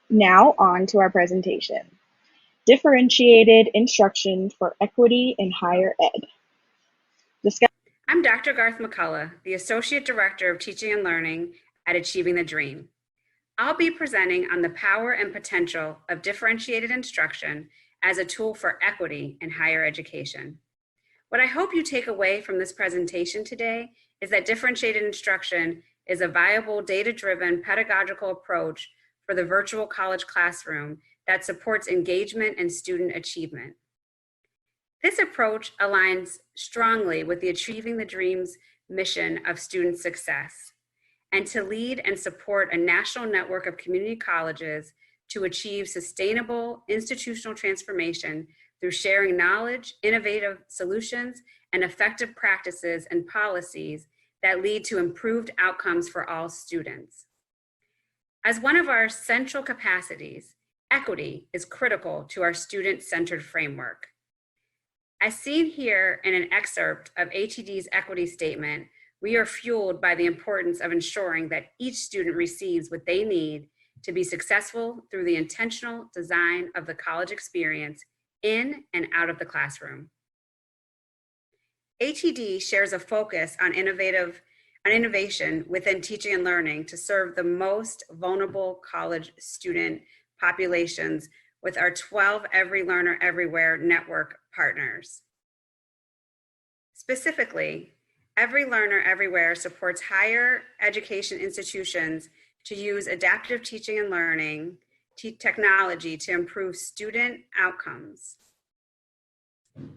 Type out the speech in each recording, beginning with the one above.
Now on to our presentation. Differentiated Instruction for Equity in Higher Ed. Discuss I'm Dr. Garth-McCullough, the Associate Director of Teaching and Learning at Achieving the Dream. I'll be presenting on the power and potential of differentiated instruction as a tool for equity in higher education. What I hope you take away from this presentation today is that differentiated instruction is a viable data-driven pedagogical approach for the virtual college classroom that supports engagement and student achievement. This approach aligns strongly with the Achieving the Dream's mission of student success and to lead and support a national network of community colleges to achieve sustainable institutional transformation through sharing knowledge, innovative solutions, and effective practices and policies that lead to improved outcomes for all students. As one of our central capacities, equity is critical to our student-centered framework. As seen here in an excerpt of ATD's equity statement, we are fueled by the importance of ensuring that each student receives what they need to be successful through the intentional design of the college experience in and out of the classroom. ATD shares a focus on innovation within teaching and learning to serve the most vulnerable college student populations with our 12 Every Learner Everywhere network partners. Specifically, Every Learner Everywhere supports higher education institutions to use adaptive teaching and learning technology to improve student outcomes.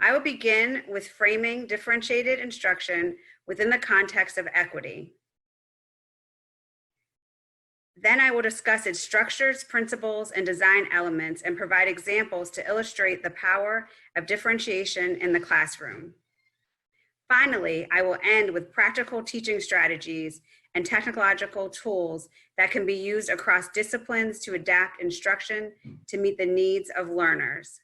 I will begin with framing differentiated instruction within the context of equity. Then I will discuss its structures, principles, and design elements and provide examples to illustrate the power of differentiation in the classroom. Finally, I will end with practical teaching strategies and technological tools that can be used across disciplines to adapt instruction to meet the needs of learners.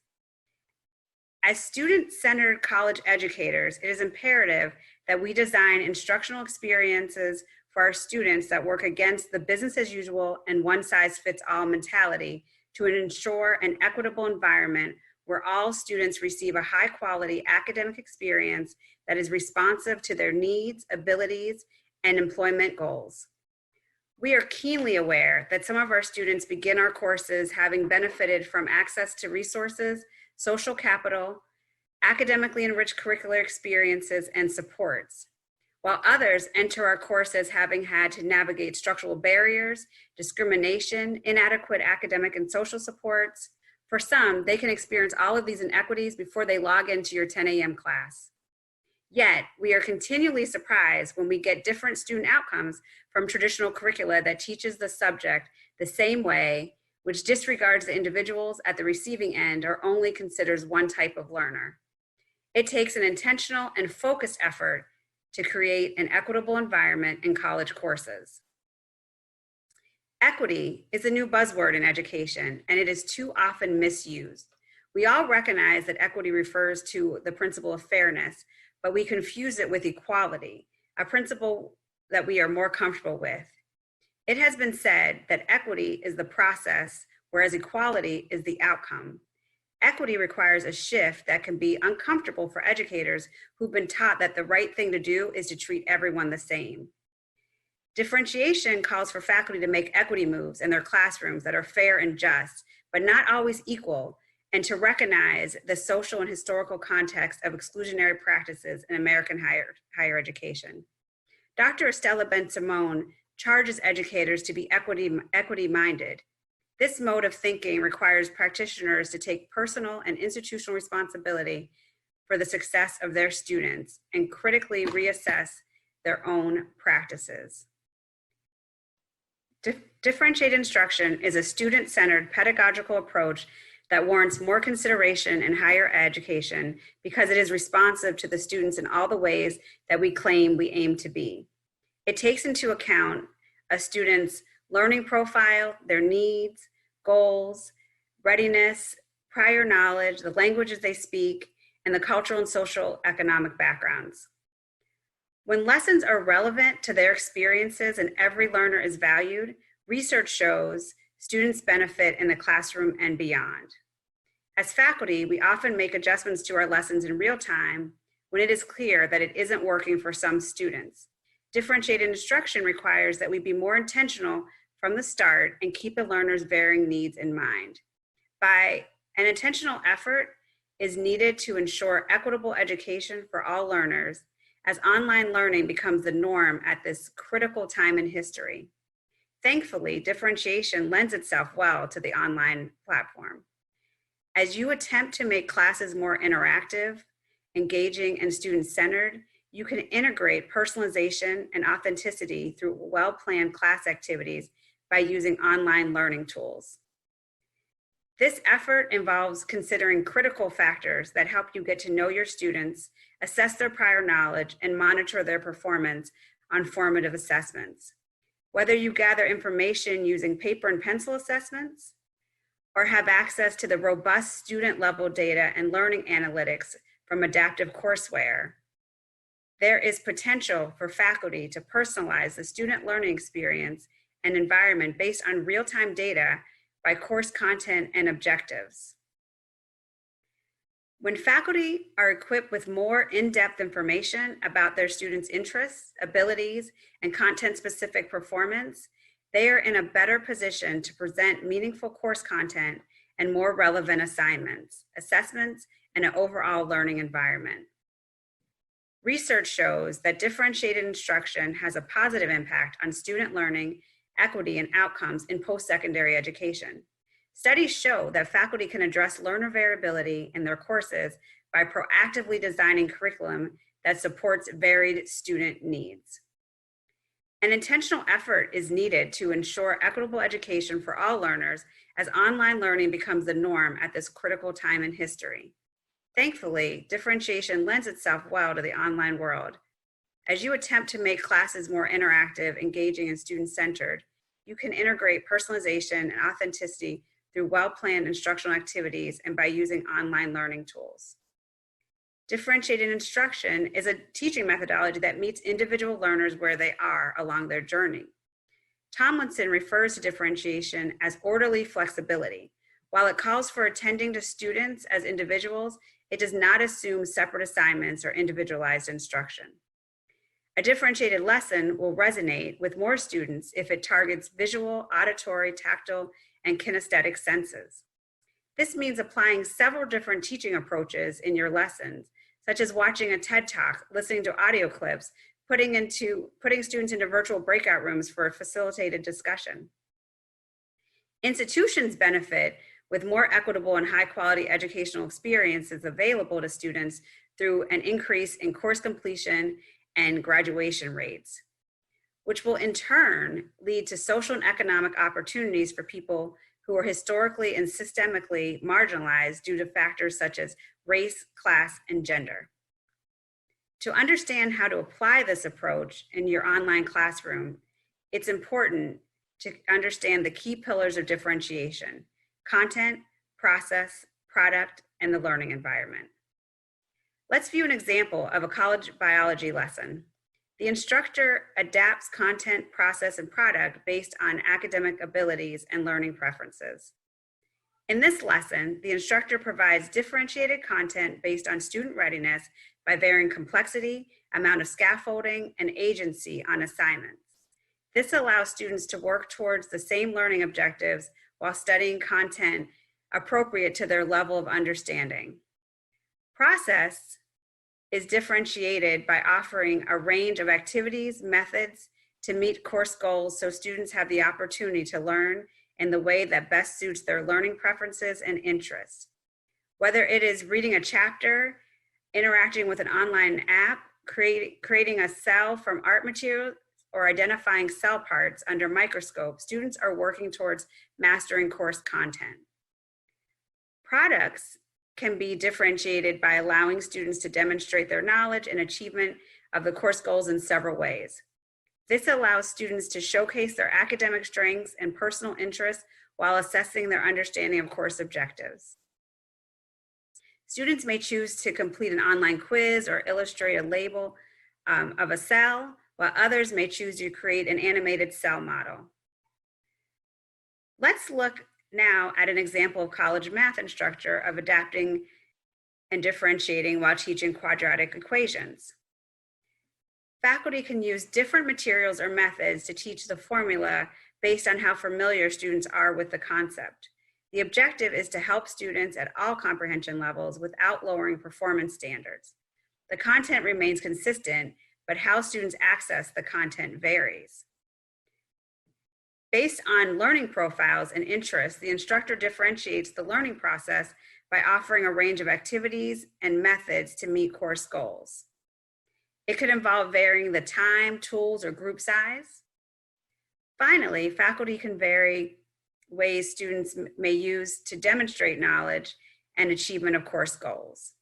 As student-centered college educators, it is imperative that we design instructional experiences for our students that work against the business as usual and one-size-fits-all mentality to ensure an equitable environment where all students receive a high-quality academic experience that is responsive to their needs, abilities, and employment goals. We are keenly aware that some of our students begin our courses having benefited from access to resources, social capital, academically enriched curricular experiences, and supports, while others enter our courses having had to navigate structural barriers, discrimination, inadequate academic and social supports. For some, they can experience all of these inequities before they log into your 10 a.m. class. Yet, we are continually surprised when we get different student outcomes from traditional curricula that teaches the subject the same way, which disregards the individuals at the receiving end or only considers one type of learner. It takes an intentional and focused effort to create an equitable environment in college courses. Equity is a new buzzword in education, and it is too often misused. We all recognize that equity refers to the principle of fairness, but we confuse it with equality, a principle that we are more comfortable with. It has been said that equity is the process, whereas equality is the outcome. Equity requires a shift that can be uncomfortable for educators who've been taught that the right thing to do is to treat everyone the same. Differentiation calls for faculty to make equity moves in their classrooms that are fair and just, but not always equal, and to recognize the social and historical context of exclusionary practices in American higher education. Dr. Estella Ben-Simone charges educators to be equity-minded. This mode of thinking requires practitioners to take personal and institutional responsibility for the success of their students and critically reassess their own practices. Differentiated instruction is a student-centered pedagogical approach that warrants more consideration in higher education because it is responsive to the students in all the ways that we claim we aim to be. It takes into account a student's learning profile, their needs, goals, readiness, prior knowledge, the languages they speak, and the cultural and social economic backgrounds. When lessons are relevant to their experiences and every learner is valued, research shows Students benefit in the classroom and beyond. As faculty, we often make adjustments to our lessons in real time when it is clear that it isn't working for some students. Differentiated instruction requires that we be more intentional from the start and keep the learner's varying needs in mind. By an intentional effort is needed to ensure equitable education for all learners as online learning becomes the norm at this critical time in history. Thankfully, differentiation lends itself well to the online platform. As you attempt to make classes more interactive, engaging, and student-centered, you can integrate personalization and authenticity through well-planned class activities by using online learning tools. This effort involves considering critical factors that help you get to know your students, assess their prior knowledge, and monitor their performance on formative assessments. Whether you gather information using paper and pencil assessments, or have access to the robust student-level data and learning analytics from adaptive courseware, there is potential for faculty to personalize the student learning experience and environment based on real-time data by course content and objectives. When faculty are equipped with more in-depth information about their students' interests, abilities, and content-specific performance, they are in a better position to present meaningful course content and more relevant assignments, assessments, and an overall learning environment. Research shows that differentiated instruction has a positive impact on student learning, equity, and outcomes in post-secondary education. Studies show that faculty can address learner variability in their courses by proactively designing curriculum that supports varied student needs. An intentional effort is needed to ensure equitable education for all learners as online learning becomes the norm at this critical time in history. Thankfully, differentiation lends itself well to the online world. As you attempt to make classes more interactive, engaging, and student-centered, you can integrate personalization and authenticity through well-planned instructional activities and by using online learning tools. Differentiated instruction is a teaching methodology that meets individual learners where they are along their journey. Tomlinson refers to differentiation as orderly flexibility. While it calls for attending to students as individuals, it does not assume separate assignments or individualized instruction. A differentiated lesson will resonate with more students if it targets visual, auditory, tactile, and kinesthetic senses. This means applying several different teaching approaches in your lessons, such as watching a TED Talk, listening to audio clips, putting students into virtual breakout rooms for a facilitated discussion. Institutions benefit with more equitable and high-quality educational experiences available to students through an increase in course completion and graduation rates, which will in turn lead to social and economic opportunities for people who are historically and systemically marginalized due to factors such as race, class, and gender. To understand how to apply this approach in your online classroom, it's important to understand the key pillars of differentiation: content, process, product, and the learning environment. Let's view an example of a college biology lesson. The instructor adapts content, process, and product based on academic abilities and learning preferences. In this lesson, the instructor provides differentiated content based on student readiness by varying complexity, amount of scaffolding, and agency on assignments. This allows students to work towards the same learning objectives while studying content appropriate to their level of understanding. Process is differentiated by offering a range of activities, methods to meet course goals so students have the opportunity to learn in the way that best suits their learning preferences and interests. Whether it is reading a chapter, interacting with an online app, creating a cell from art materials, or identifying cell parts under microscope, students are working towards mastering course content. Products can be differentiated by allowing students to demonstrate their knowledge and achievement of the course goals in several ways. This allows students to showcase their academic strengths and personal interests while assessing their understanding of course objectives. Students may choose to complete an online quiz or illustrate a label of a cell, while others may choose to create an animated cell model. Let's look now at an example of college math instructor of adapting and differentiating while teaching quadratic equations. Faculty can use different materials or methods to teach the formula based on how familiar students are with the concept. The objective is to help students at all comprehension levels without lowering performance standards. The content remains consistent, but how students access the content varies. Based on learning profiles and interests, the instructor differentiates the learning process by offering a range of activities and methods to meet course goals. It could involve varying the time, tools, or group size. Finally, faculty can vary ways students may use to demonstrate knowledge and achievement of course goals.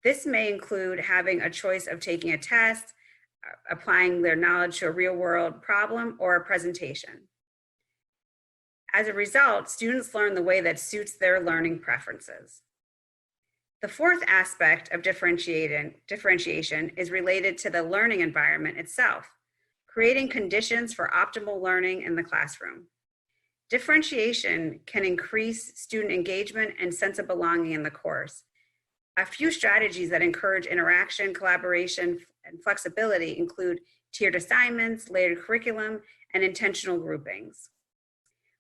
This may include having a choice of taking a test, applying their knowledge to a real-world problem, or a presentation. As a result, students learn the way that suits their learning preferences. The fourth aspect of differentiation is related to the learning environment itself, creating conditions for optimal learning in the classroom. Differentiation can increase student engagement and sense of belonging in the course. A few strategies that encourage interaction, collaboration, and flexibility include tiered assignments, layered curriculum, and intentional groupings.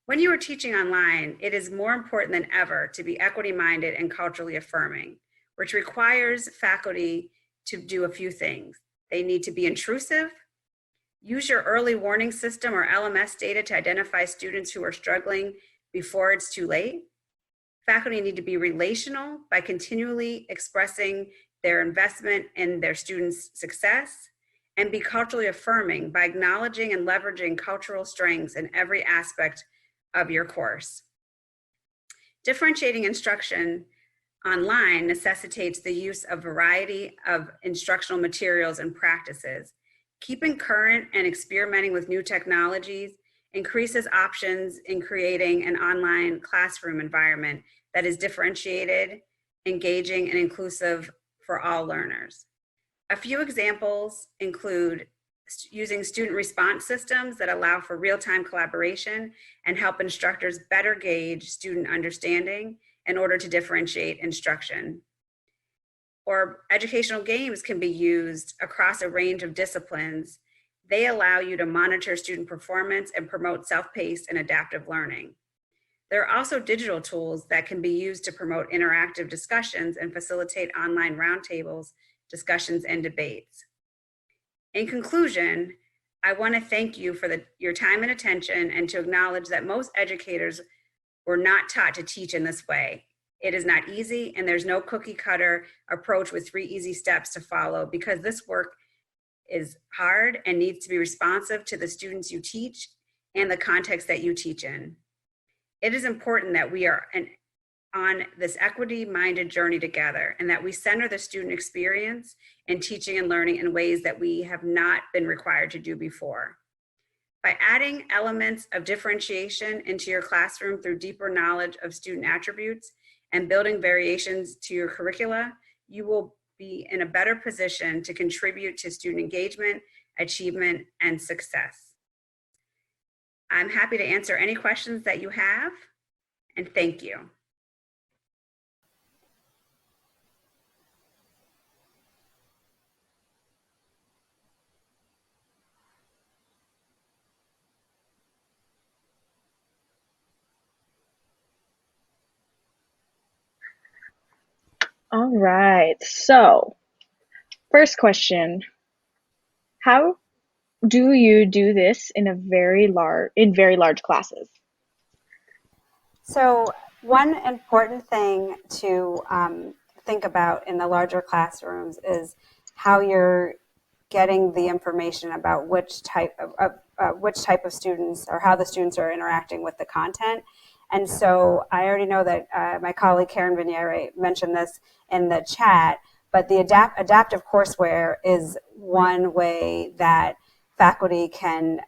When you are teaching online, it is more important than ever to be equity-minded and culturally affirming, which requires faculty to do a few things. They need to be intrusive, use your early warning system or LMS data to identify students who are struggling before it's too late. Faculty need to be relational by continually expressing their investment in their students' success, and be culturally affirming by acknowledging and leveraging cultural strengths in every aspect of your course. Differentiating instruction online necessitates the use of variety of instructional materials and practices. Keeping current and experimenting with new technologies increases options in creating an online classroom environment that is differentiated, engaging, and inclusive for all learners. A few examples include using student response systems that allow for real-time collaboration and help instructors better gauge student understanding in order to differentiate instruction. Or educational games can be used across a range of disciplines. They allow you to monitor student performance and promote self-paced and adaptive learning. There are also digital tools that can be used to promote interactive discussions and facilitate online roundtables, discussions, and debates. In conclusion, I want to thank you for your time and attention, and to acknowledge that most educators were not taught to teach in this way. It is not easy, and there's no cookie cutter approach with 3 easy steps to follow, because this work is hard and needs to be responsive to the students you teach and the context that you teach in. It is important that we are on this equity-minded journey together, and that we center the student experience in teaching and learning in ways that we have not been required to do before. By adding elements of differentiation into your classroom through deeper knowledge of student attributes and building variations to your curricula, you will be in a better position to contribute to student engagement, achievement, and success. I'm happy to answer any questions that you have, and thank you. All right. So, first question: how do you do this in very large classes? So one important thing to think about in the larger classrooms is how you're getting the information about which type of students, or how the students are interacting with the content. And so I already know that my colleague Karen Viniere mentioned this in the chat, but the adaptive courseware is one way that faculty can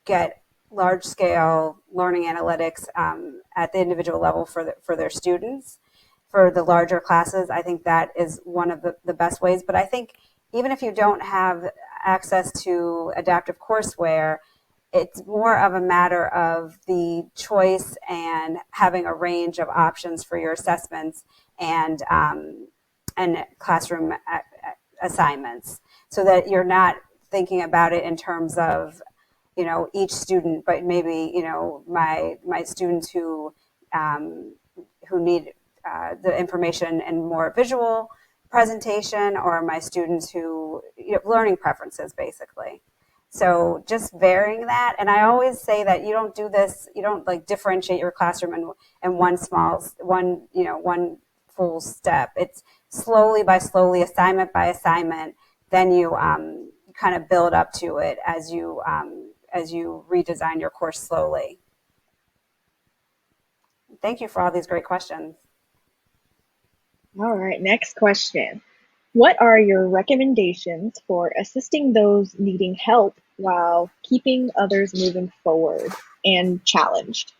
get large-scale learning analytics at the individual level for their students. For the larger classes, I think that is one of the best ways. But I think even if you don't have access to adaptive courseware, it's more of a matter of the choice and having a range of options for your assessments and classroom assignments, so that you're not thinking about it in terms of, each student, but maybe, my students who need the information in more visual presentation, or my students who, learning preferences basically. So just varying that. And I always say that you don't do this, you don't like differentiate your classroom in one full step. It's slowly by slowly, assignment by assignment, then you kind of build up to it as you redesign your course slowly. Thank you for all these great questions. All right, next question. What are your recommendations for assisting those needing help while keeping others moving forward and challenged?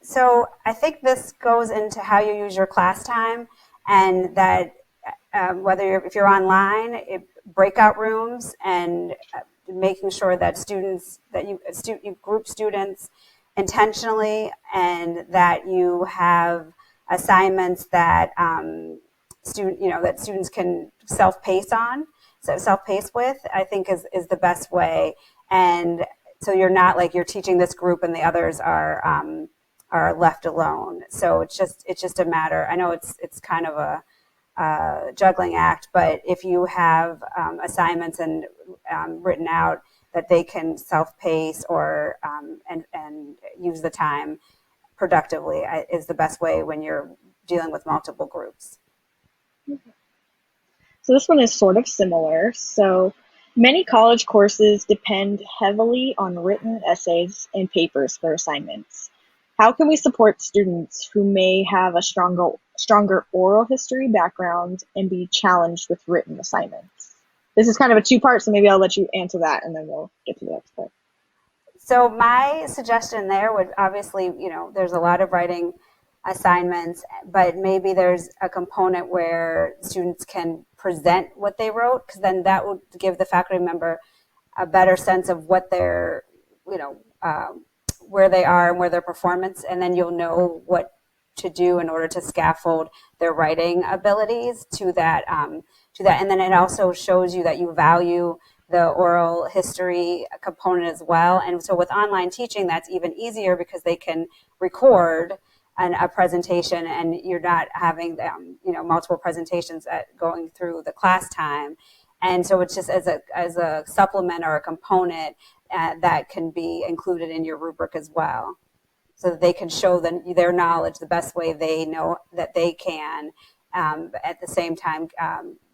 So I think this goes into how you use your class time, and that if you're online, breakout rooms, and making sure that you group students intentionally, and that you have assignments that that students can self-pace with, I think is the best way. And so you're not like you're teaching this group and the others are left alone. So it's just a matter. I know it's kind of a juggling act, but if you have assignments and written out that they can self-pace or and use the time productively, is the best way when you're dealing with multiple groups. So this one is sort of similar. So many college courses depend heavily on written essays and papers for assignments. How can we support students who may have a stronger oral history background and be challenged with written assignments? This is kind of a two-part, so maybe I'll let you answer that and then we'll get to the next part. So my suggestion there would obviously, there's a lot of writing assignments, but maybe there's a component where students can present what they wrote, because then that would give the faculty member a better sense of what they're, where they are and where their performance, and then you'll know what to do in order to scaffold their writing abilities to that. And then it also shows you that you value the oral history component as well. And so with online teaching, that's even easier because they can record a presentation, and you're not having multiple presentations going through the class time. And so it's just as a supplement or a component that can be included in your rubric as well, so that they can show their knowledge the best way they know that they can, at the same time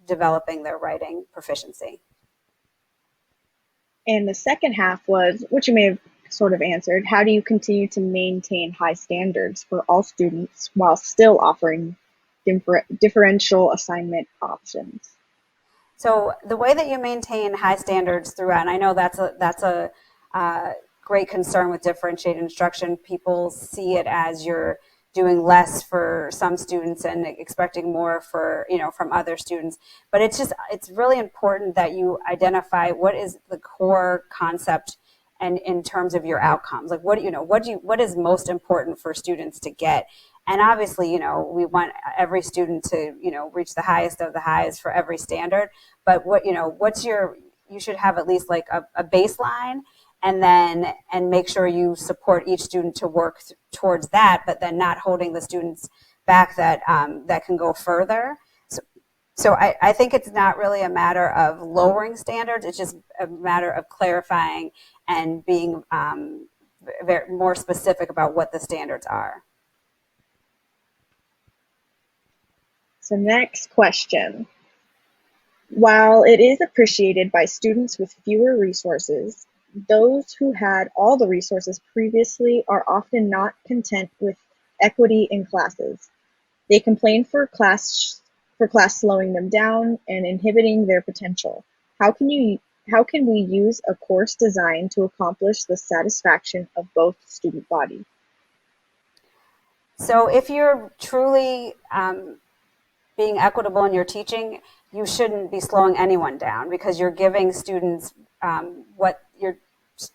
developing their writing proficiency. And the second half was, which you may have sort of answered, how do you continue to maintain high standards for all students while still offering differential assignment options? So the way that you maintain high standards throughout, and I know that's a great concern with differentiated instruction. People see it as you're doing less for some students and expecting more from other students. But it's really important that you identify what is the core concept, and in terms of your outcomes, like what is most important for students to get. And obviously, we want every student to, reach the highest of the highs for every standard. But you should have at least like a baseline, and make sure you support each student to work towards that, but then not holding the students back that can go further. So I think it's not really a matter of lowering standards. It's just a matter of clarifying and being more specific about what the standards are. So next question. While it is appreciated by students with fewer resources, those who had all the resources previously are often not content with equity in classes. They complain for class slowing them down and inhibiting their potential. How can we use a course design to accomplish the satisfaction of both student body? So if you're truly being equitable in your teaching, you shouldn't be slowing anyone down, because you're giving students what you're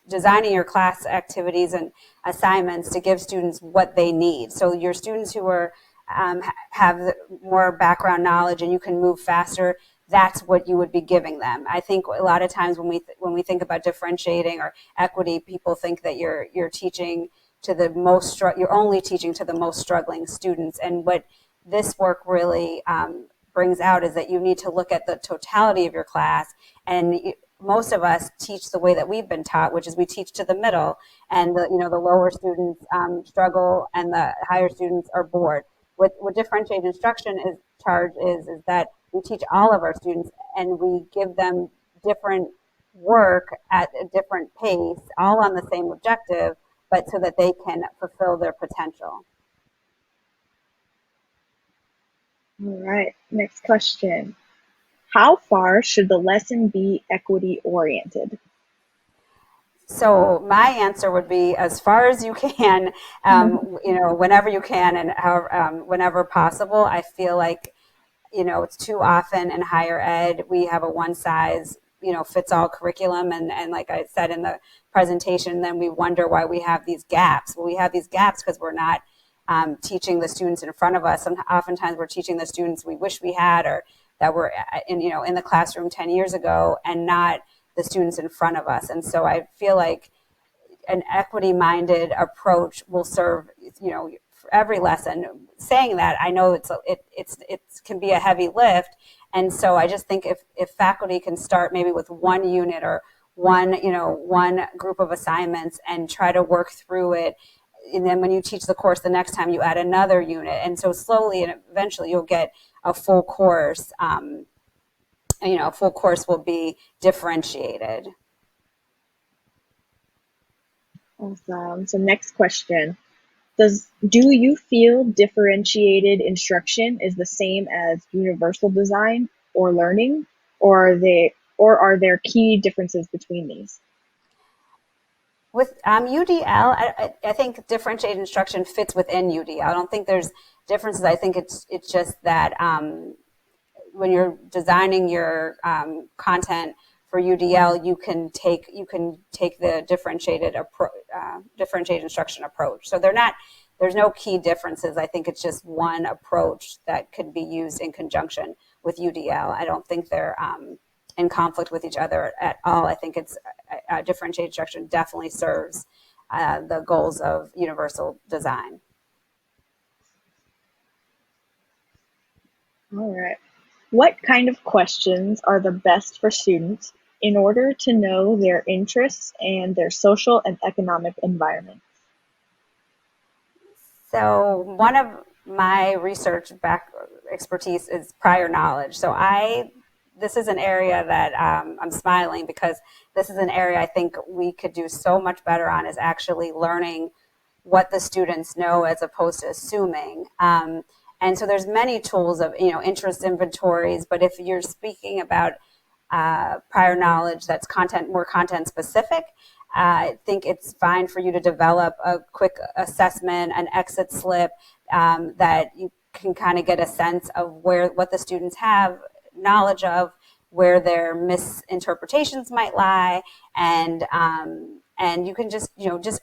designing your class activities and assignments to give students what they need. So your students who are have more background knowledge and you can move faster, that's what you would be giving them. I think a lot of times when we think about differentiating or equity, people think that you're teaching to the most you're only teaching to the most struggling students. And what this work really brings out is that you need to look at the totality of your class. And most of us teach the way that we've been taught, which is we teach to the middle, and the lower students struggle and the higher students are bored. What differentiated instruction is that we teach all of our students and we give them different work at a different pace, all on the same objective, but so that they can fulfill their potential. All right, next question. How far should the lesson be equity oriented? So my answer would be as far as you can, whenever you can and whenever possible. I feel like, it's too often in higher ed, we have a one size, fits all curriculum. And like I said in the presentation, then we wonder why we have these gaps. Well, we have these gaps because we're not teaching the students in front of us. And oftentimes we're teaching the students we wish we had, or that were in the classroom 10 years ago, and not the students in front of us. And so I feel like an equity-minded approach will serve, for every lesson. Saying that, I know it can be a heavy lift, and so I just think if faculty can start maybe with one unit or one group of assignments and try to work through it, and then when you teach the course the next time, you add another unit, and so slowly and eventually you'll get a full course. A full course will be differentiated. Awesome. So next question. Do you feel differentiated instruction is the same as universal design or learning, or are there key differences between these? With UDL, I think differentiated instruction fits within UDL. I don't think there's differences. I think it's just that when you're designing your content for UDL, you can take the differentiated instruction approach. So there's no key differences. I think it's just one approach that could be used in conjunction with UDL. I don't think they're in conflict with each other at all. I think it's differentiated instruction definitely serves the goals of universal design. All right. What kind of questions are the best for students in order to know their interests and their social and economic environment? So one of my research expertise is prior knowledge. So this is an area that I'm smiling, because this is an area I think we could do so much better on, is actually learning what the students know as opposed to assuming. And so there's many tools of, interest inventories, but if you're speaking about prior knowledge that's more content specific, I think it's fine for you to develop a quick assessment, an exit slip, that you can kind of get a sense of what the students have knowledge of, where their misinterpretations might lie, and you can just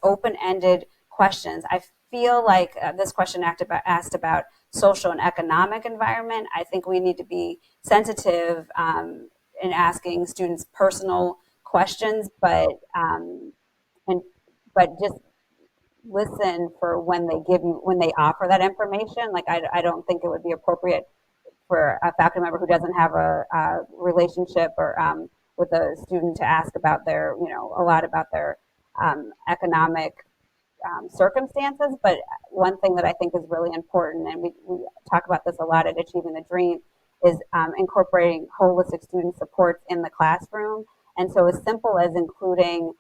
open-ended questions. I feel like this question asked about social and economic environment. I think we need to be sensitive in asking students personal questions, but just listen for when they offer that information. Like I don't think it would be appropriate for a faculty member who doesn't have a relationship or with a student to ask about a lot about their economic circumstances. But one thing that I think is really important, and we talk about this a lot at Achieving the Dream, is incorporating holistic student supports in the classroom. And so as simple as including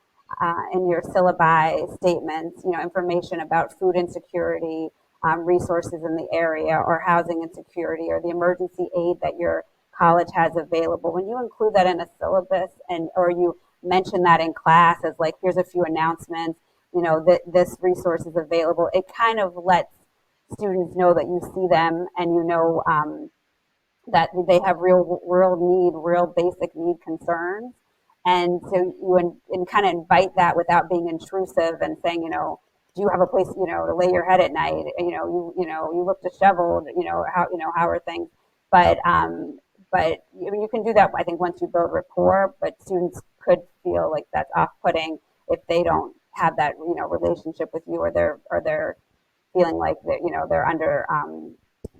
in your syllabi statements, information about food insecurity, resources in the area, or housing insecurity, or the emergency aid that your college has available. When you include that in a syllabus, or you mention that in class as like, here's a few announcements, that this resource is available, it kind of lets students know that you see them, and that they have real basic need concerns. And so and kind of invite that without being intrusive and saying, do you have a place, to lay your head at night? You look disheveled, how are things? But you can do that, I think, once you build rapport, but students could feel like that's off-putting if they don't have that, relationship with you, or they're feeling like they're under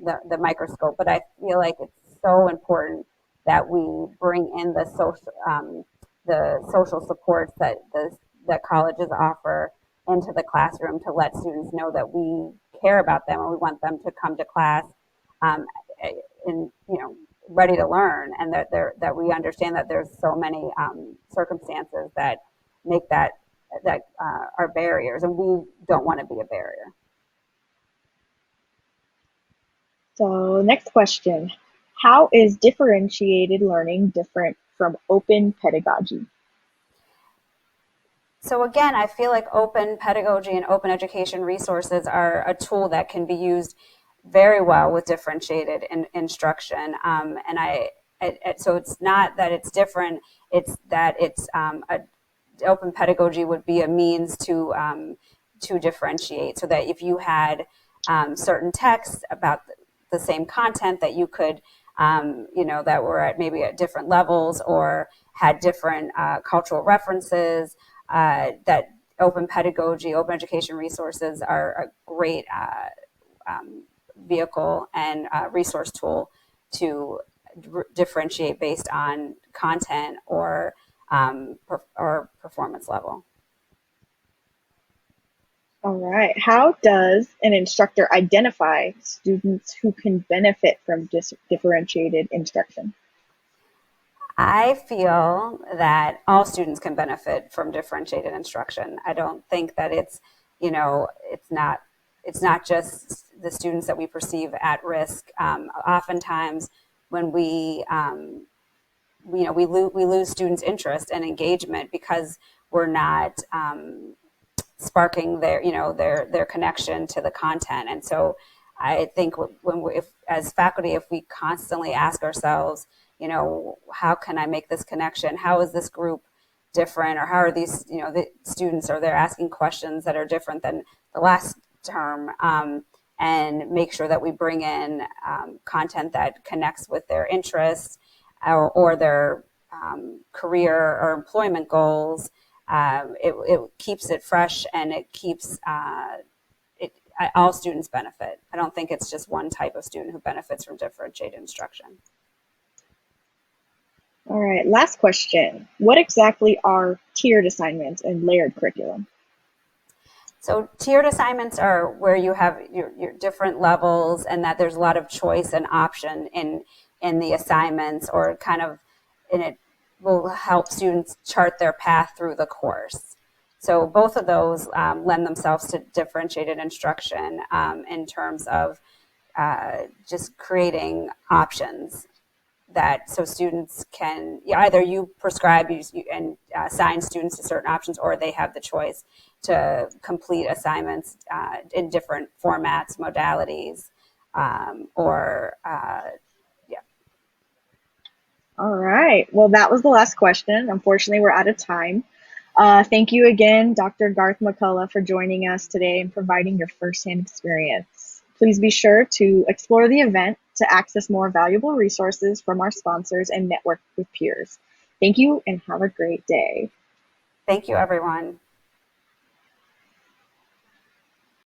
the microscope. But I feel like it's so important that we bring in the social supports that colleges offer into the classroom to let students know that we care about them and we want them to come to class um, in ready to learn, and that we understand that there's so many circumstances that make that are barriers, and we don't want to be a barrier. So next question, how is differentiated learning different from open pedagogy? So again, I feel like open pedagogy and open education resources are a tool that can be used very well with differentiated instruction. So it's not that it's different; it's that open pedagogy would be a means to differentiate. So that if you had certain texts about the same content that you could, that were maybe at different levels or had different cultural references, that open pedagogy, open education resources are a great vehicle and resource tool to differentiate based on content or performance level. All right. How does an instructor identify students who can benefit from differentiated instruction? I feel that all students can benefit from differentiated instruction. I don't think that it's not just the students that we perceive at risk. Oftentimes, when we lose students' interest and engagement because we're not sparking their connection to the content. And so I think as faculty, if we constantly ask ourselves, how can I make this connection? How is this group different? Or how are these, the students, or they're asking questions that are different than the last term? And make sure that we bring in content that connects with their interests or their career or employment goals. It keeps it fresh, and it keeps all students benefit. I don't think it's just one type of student who benefits from differentiated instruction. All right, last question. What exactly are tiered assignments and layered curriculum? So tiered assignments are where you have your different levels, and that there's a lot of choice and option in the assignments, or and it will help students chart their path through the course. So both of those lend themselves to differentiated instruction in terms of just creating options so students can either you prescribe and assign students to certain options, or they have the choice to complete assignments in different formats, modalities, All right. Well, that was the last question. Unfortunately, we're out of time. Thank you again, Dr. Garth-McCullough, for joining us today and providing your firsthand experience. Please be sure to explore the event to access more valuable resources from our sponsors and network with peers. Thank you, and have a great day. Thank you, everyone.